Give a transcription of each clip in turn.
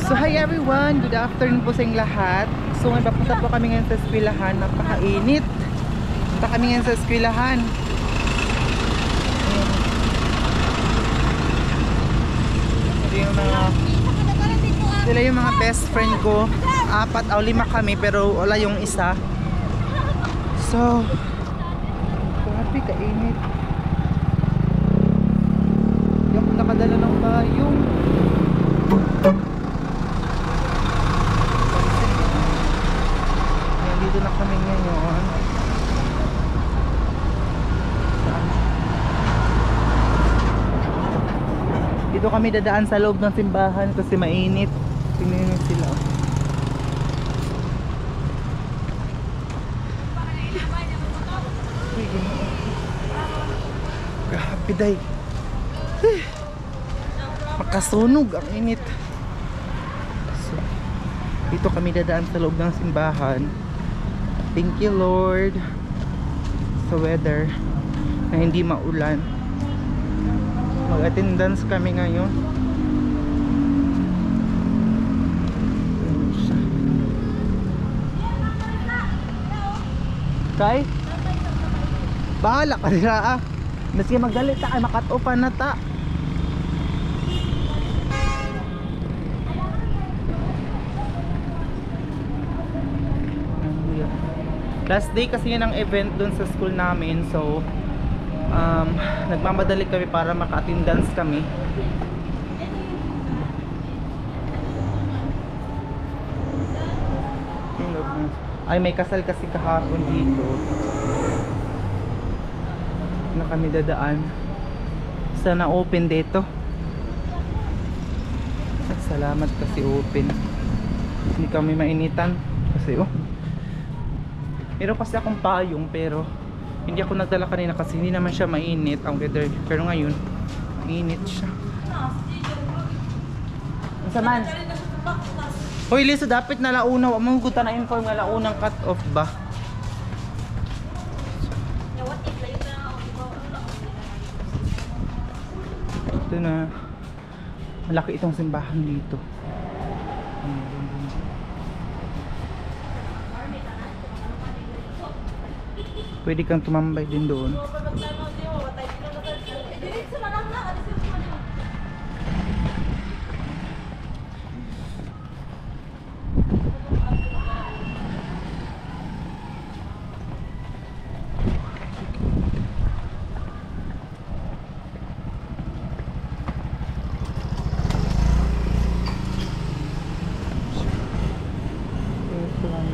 So hi everyone, good afternoon po sa inyong lahat. So may papunta po kami ngayon sa eskwelahan. Napakainit. Punta kami ngayon sa eskwelahan. Sila yung mga best friend ko. 4 o 5 kami pero wala yung isa. So grabe kainit. Hindi ako nakadala ng payong. Dito na kami ngayon. Dito kami dadaan sa loob ng simbahan kasi mainit. Tingnan nyo sila. Grabe day. Makasunog ang init. So, dito kami dadaan sa loob ng simbahan. Thank you Lord sa weather na hindi maulan. Mag-attendance kami ngayon. Kay? Bahala ka nila ah. Maski magalit ta ay makat-off na ta. Last day kasi yun ang event dun sa school namin. So nagmamadali kami para maka-attendance kami. Ay may kasal kasi kahapon dito na kami dadaan. Sana open dito. Salamat kasi open. Hindi kami mainitan kasi meron kasi akong payong pero hindi ako nagdala kanina kasi hindi naman siya mainit ang weather. Pero ngayon, mainit siya. Ang man. Hoy Lisa, dapat na launa. Amang guta na inform nga launang cut off ba? Ito na. Malaki itong simbahan dito. Pwede kang tumambay din doon.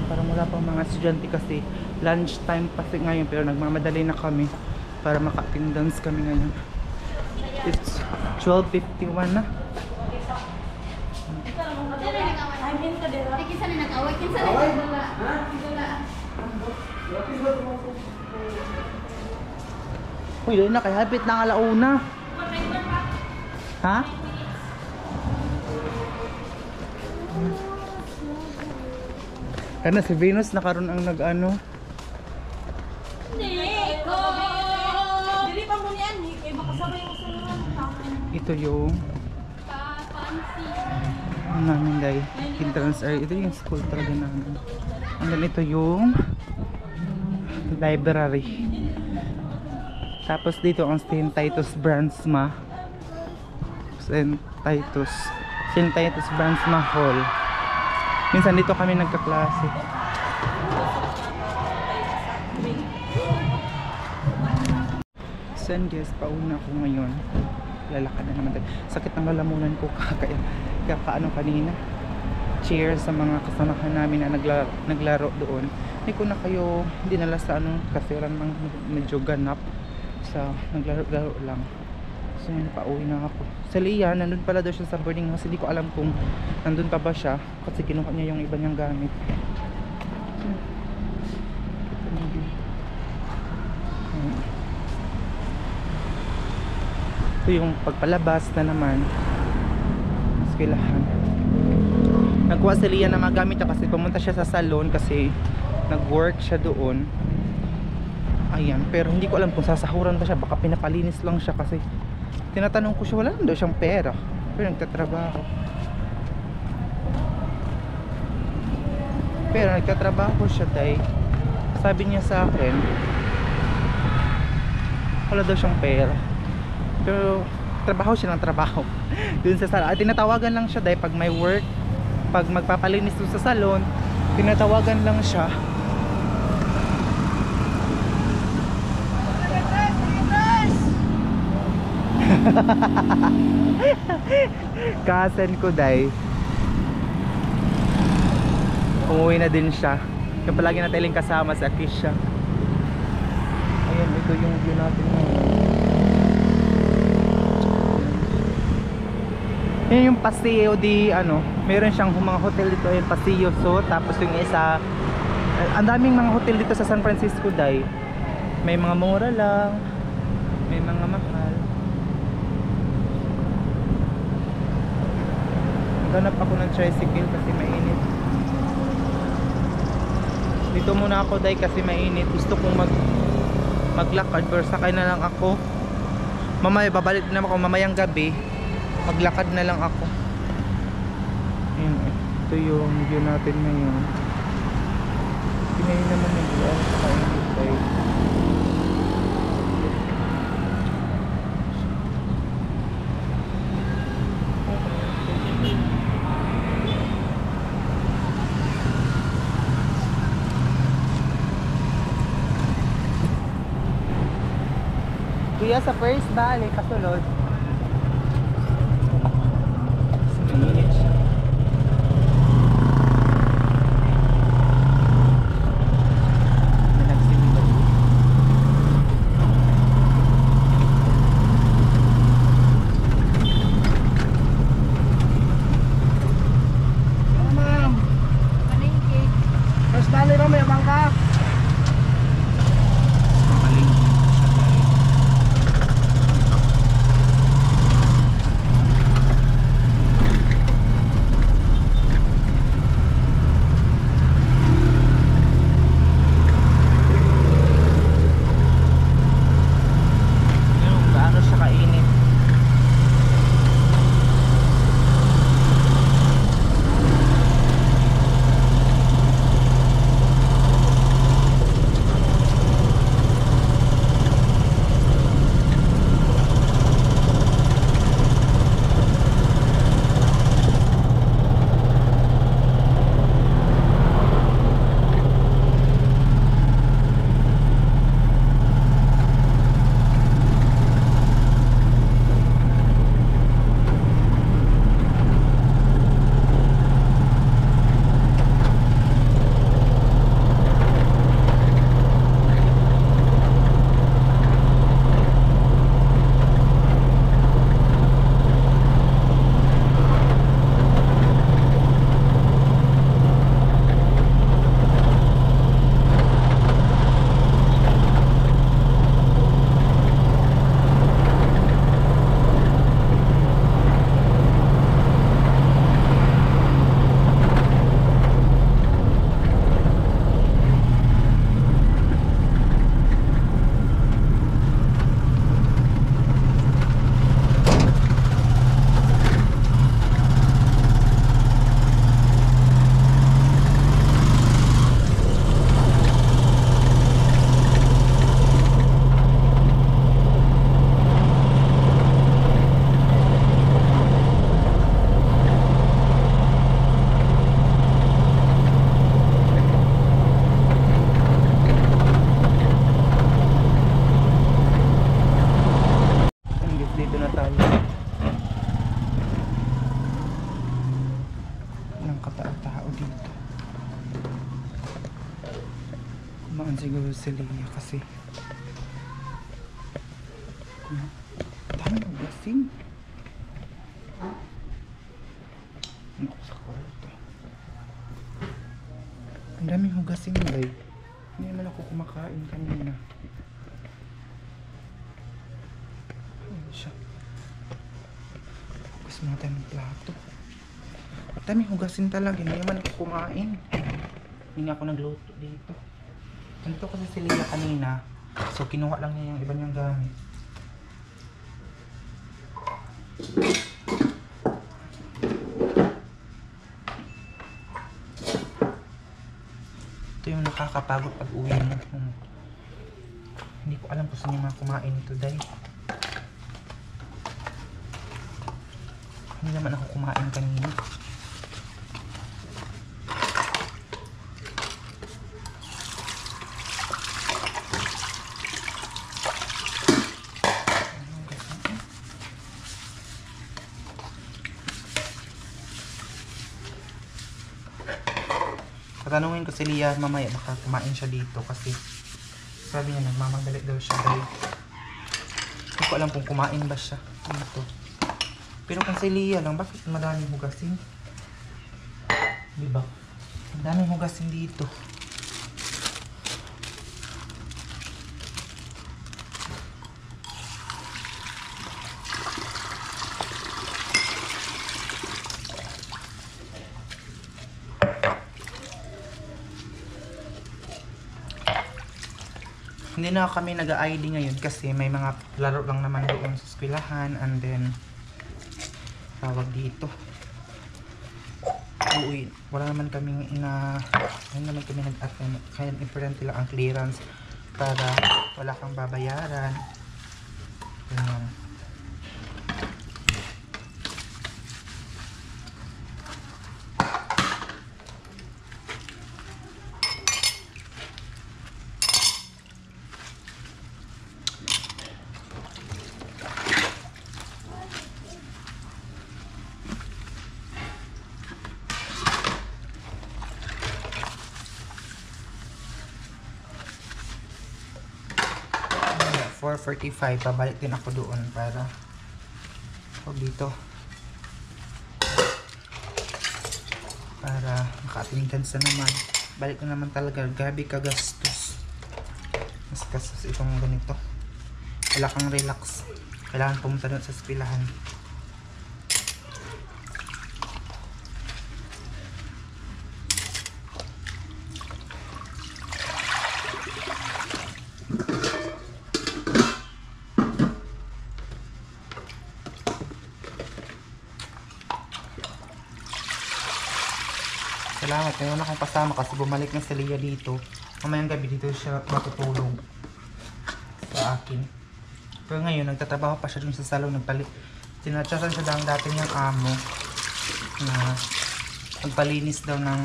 Parang wala pang mga estudyante kasi lunch time kasi ngayon pero nagmamadali na kami para maka-attendance kami ngayon. It's 12:51 na. Uy, dahil na kay habit na nga launa. Ha? Ano si Venus na karon ang nag-ano? Ito yung namin guys. Entrance area. Ito yung school talaga namin. And then ito yung library. Tapos dito ang St. Titus Brandsma. St. Titus Brandsma Hall. Minsan dito kami nagkaklase. San guys, pauna ko ngayon. Lalakad na naman tayo. Sakit ng lalamunan ko kakaano kanina. Cheers sa mga kasamahan namin na naglaro doon. Hindi ko na kayo dinala sa kasi lang medyo ganap. So naglaro lang. So yun, pauwi na ako. Sa Leah, nandun pala daw siya sa boarding house. Hindi ko alam kung nandun pa ba siya kasi kinuha niya yung iba niyang gamit. Ito yung pagpalabas na naman. Eskwelahan. Nagkuha si Leah na mga gamit niya kasi pumunta siya sa salon kasi nag-work siya doon. Ayan, pero hindi ko alam kung sasahuran ba siya. Baka pinapalinis lang siya kasi tinatanong ko siya, wala naman daw siyang pera pero nagtatrabaho. Pero nagtatrabaho siya day. Sabi niya sa akin, wala daw siyang pera. Pero trabaho siya ng trabaho. Dun sa salon. At tinatawagan lang siya day pag may work. Pag magpapalinis dun sa salon, tinatawagan lang siya. Cousin ko day, umuwi na din siya. Yung palagi natin kasama si Akisha. Ayan, ito yung view natin ngayon. Yan yung Paseo di ano, meron siyang mga hotel dito, yung Paseo so, tapos yung isa, ang daming mga hotel dito sa San Francisco day. May mga mura lang, may mga mahal. Ganap ako ng tricycle kasi mainit. Dito muna ako day kasi mainit. Gusto kong maglakad pero sakay na lang ako. Mamaya babalik na ako mamayang gabi. Maglakad na lang ako. Ayun, ito yung view natin ngayon. Pinayin naman yung view. Saka init day. Kuya, sa first balik, kasulod. Mainit siya. Nagsimba. Ma'am! Palengke. First balik ba may bangka? Kumaan siguro si Leia kasi dami ng lasing. Ako sa kwarto. Ang daming hugasin bay. Hindi naman ako kumakain kanina. Ayun siya. Hugas muna tayo ng plato. Ang daming hugasin talaga. Hindi naman ako kumain. Hindi nga ako nagluto dito. Nandito kasi si Leia kanina. So kinuha lang niya yung iba niyang gamit. Ito yung nakakapagod pag uwi mo. Hindi ko alam kung saan yung mga kumain nito, dahil hindi naman ako kumain kanina. Tatanungin ko si Lia mamaya, baka kumain siya dito kasi sabi niya nagmamagalit daw siya dahil hindi ko alam kung kumain ba siya dito. Pero kung si Lia lang, bakit maraming hugasin? Diba? Ang daming hugasin dito. Hindi na kami nag-ID ngayon kasi may mga laro lang naman doon sa eskwelahan, and then tawag dito. Uwi, wala naman kami nag-attend, kaya importante lang ang clearance para wala kang babayaran. Ganyan. Yeah, 4:45, pabalik din ako doon para dito para maka-attendance na naman. Balik na naman talaga, gabi kagastos. Mas gastos itong ganito. Wala kang relax, kailangan pumunta doon sa eskwelahan. Salamat, ngayon akong kasama kasi bumalik na si Lia dito. Mamayang gabi dito siya matutulog sa akin. Pero ngayon, nagtatrabaho pa siya dun sa salon. Tinatsasan siya daw ang dati niyang amo na magpalinis daw ng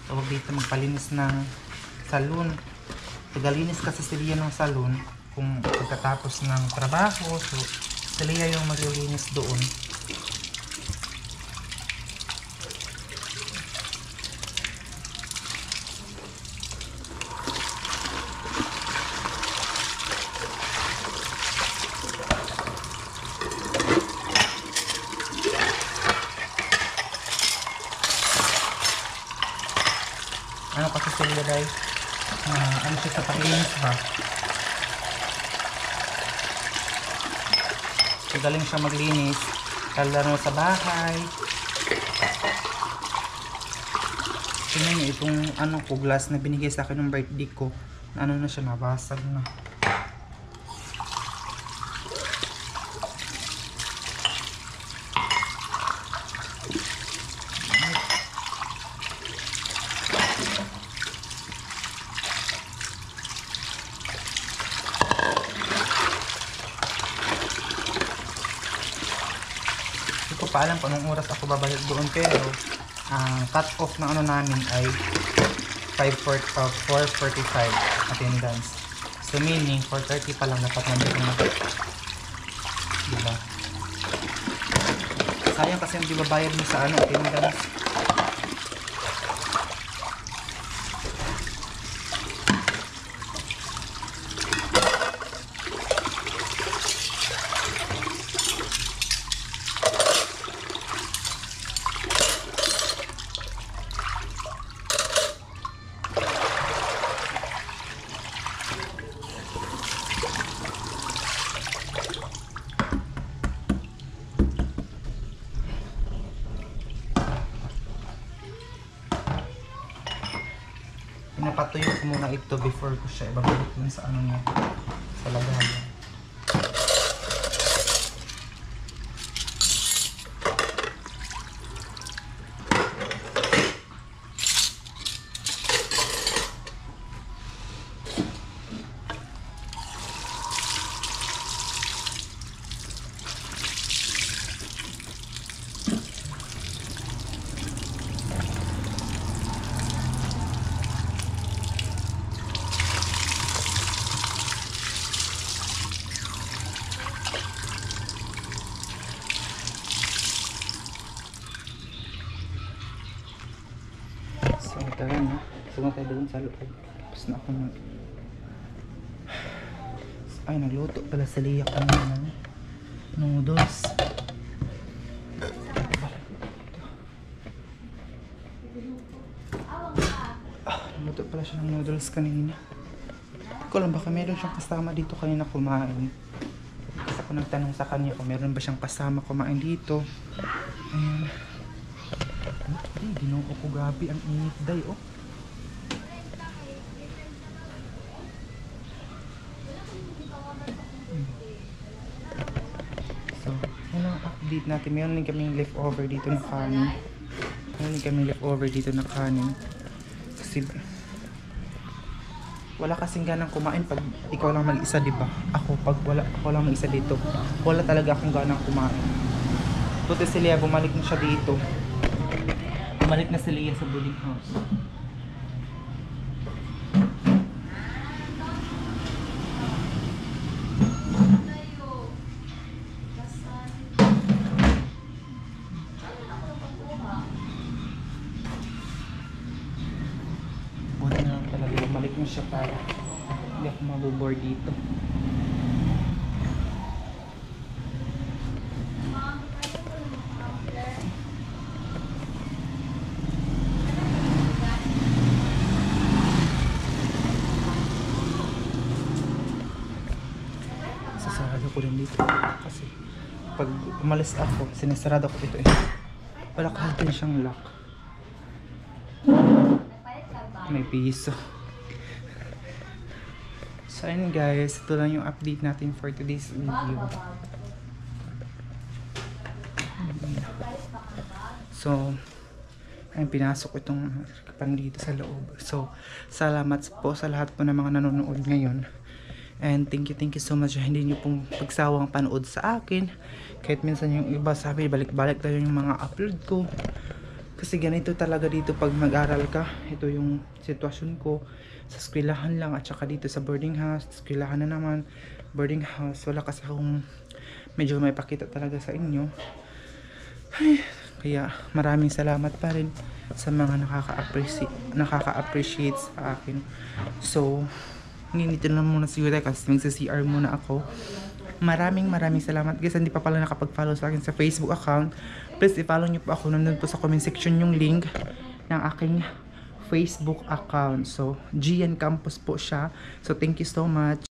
tawag dito, magpalinis ng salon. Tagalinis kasi si Lia ng salon kung pagkatapos ng trabaho. So, si Lia yung maglilinis doon. Ano kasi sila guys, ano siya sa paglinis ba? Magaling siya maglinis, kalaro sa bahay. Tingnan niyo itong glass na binigay sa akin ng birthday ko. Ano na siya, nabasag na. Hindi ko pa alam kung anong oras ako babalik doon, pero cut off ng namin ay 4:45 attendance. So meaning 4:30 pa lang dapat nandito na. Diba? Sayang kasi hindi babayad mo sa attendance. Pinapatuyo ko muna ito before ko siya ibabalik dun sa niya, sa lagayan. So, tara na. Sunod tayo doon sa loob. Tapos na ako mag... Ay, nagluto pala sa Lia kanina. Noodles. Nagluto pala siya ng noodles kanina. Hindi ko alam, baka meron siyang kasama dito kanina kumain. Kasi ako nagtanong sa kanya kung meron ba siyang kasama kumain dito. Ayan. Ay, ginoo ko gabi ang init day, oh. So, yun ang update natin. Meron din kaming leftover dito na kanin. Kasi wala kasing ganang kumain pag ikaw lang mag-isa, di ba? Pag ako lang mag-isa dito, wala talaga akong ganang kumain. Buti si Lia, bumalik na siya dito. Bumalik na si Lia sa boarding house. Buti na lang talaga, bumalik na siya para hindi ako maboboard dito. Sasarado ko rin dito kasi pag umalis ako, sinasarado ko ito eh. Wala kahit siyang lock. May piso. So ayun guys, ito lang yung update natin for today's video. So ayun, pinasok itong kapan dito sa loob. So salamat po sa lahat po ng mga nanonood ngayon. And thank you so much. Hindi nyo pong pagsawang panood sa akin. Kahit minsan yung iba sabi, balik-balik tayo yung mga upload ko. Kasi ganito talaga dito pag mag-aral ka. Ito yung sitwasyon ko. Sa eskwelahan lang at saka dito sa boarding house. Eskwelahan na naman, boarding house. Wala kasi akong medyo may pakita talaga sa inyo. Ay, kaya maraming salamat pa rin sa mga nakaka-appreciate sa akin. So, nginito na muna siguro kasi magsa-CR muna ako. Maraming salamat guys. Hindi pa pala nakapag-follow sa akin sa Facebook account. Please i-follow nyo po ako. Nandun po sa comment section yung link ng aking Facebook account. So, GN Campus po siya. So, thank you so much.